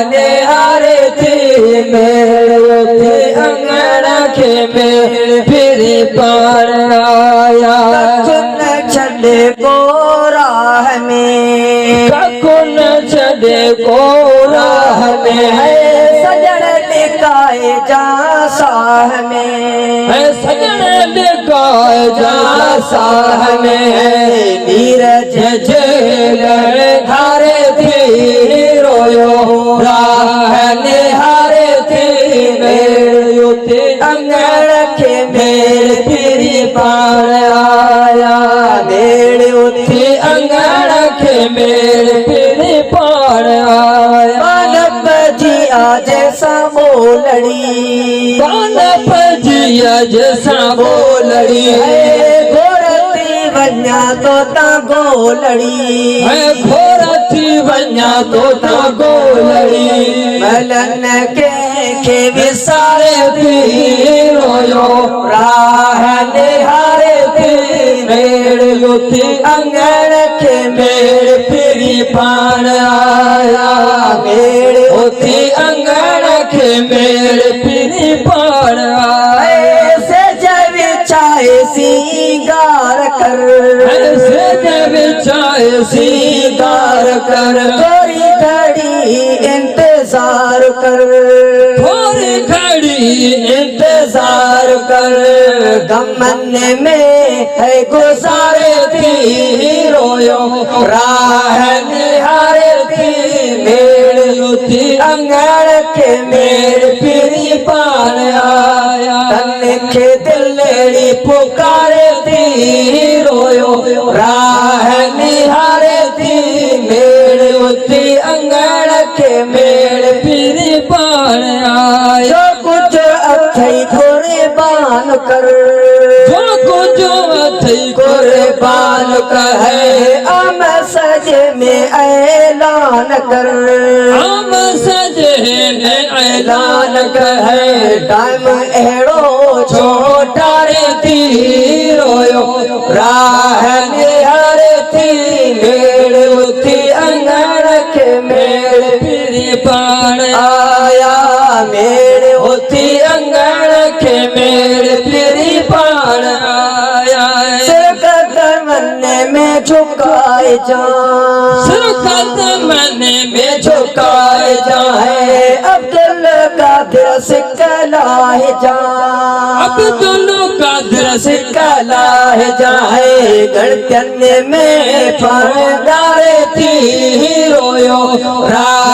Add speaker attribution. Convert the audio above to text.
Speaker 1: निहारे थी मेरे थे अंगना के मेरे फिर पार आया
Speaker 2: छड़े को राह में
Speaker 1: ककुन छड़े को राह में है
Speaker 2: सजन लिखाए जा साह में
Speaker 1: सजन लिखाए जा साह में
Speaker 2: नीरज
Speaker 1: जेलर धारे थी रोयो राह निहारे थी मेरे थे
Speaker 2: अंगन के मेरे फिर पार आया मेरे
Speaker 1: थी अंगन के मेरे फिर पार आया
Speaker 2: मानव जी आज समोलड़ी
Speaker 1: मानव जी आज समोलड़ी
Speaker 2: घोरती बन्या तोता गोलड़ी
Speaker 1: घोरती बन्या तोता गोलड़ी
Speaker 2: मलन के
Speaker 1: विसारे थी रोयो
Speaker 2: राह निहारे
Speaker 1: थी मेरे युति अंगन के मेरे फिरी पान आया
Speaker 2: मेरे
Speaker 1: उठी अंगन के मेरे फिरी पान आया
Speaker 2: ऐसे जब चाहे सिंगार कर
Speaker 1: ऐसे जब चाहे सिंगार कर
Speaker 2: थोड़ी घड़ी इंतजार कर
Speaker 1: थोड़ी घड़ी इंतजार कर
Speaker 2: गमन में है गुजारे
Speaker 1: थी रोयो राह निहारे थी मेरे युति अंगन के मेरे फिरी पान आया
Speaker 2: के
Speaker 1: दिलेड़ी पुकारे थी रोयो राह निहारे थी मेरे युति अंगन के मेरे फिरी पान आया
Speaker 2: जो कुछ अथई कुर्बान कर
Speaker 1: जो कुछ अथई कुर्बान कहे
Speaker 2: हम सज में ऐलान कर
Speaker 1: हम सजे ने ऐलान कहे
Speaker 2: टाइम एड़ो
Speaker 1: छोटा रे थी रोयो राह निहारे थी मेरे उठी अंगन के मेरे फिरी पान
Speaker 2: आया मेरे
Speaker 1: उठी अंगन के मेरे फिरी पान आया
Speaker 2: सिर कदम में झुकाए जा
Speaker 1: सिर कदम में झुकाए जाए
Speaker 2: अब्दुल कादिर सिकलाए जा
Speaker 1: अब्दुल कादिर
Speaker 2: सिकलाए जाए गणतन्य में
Speaker 1: फरदारे थी रोयो राह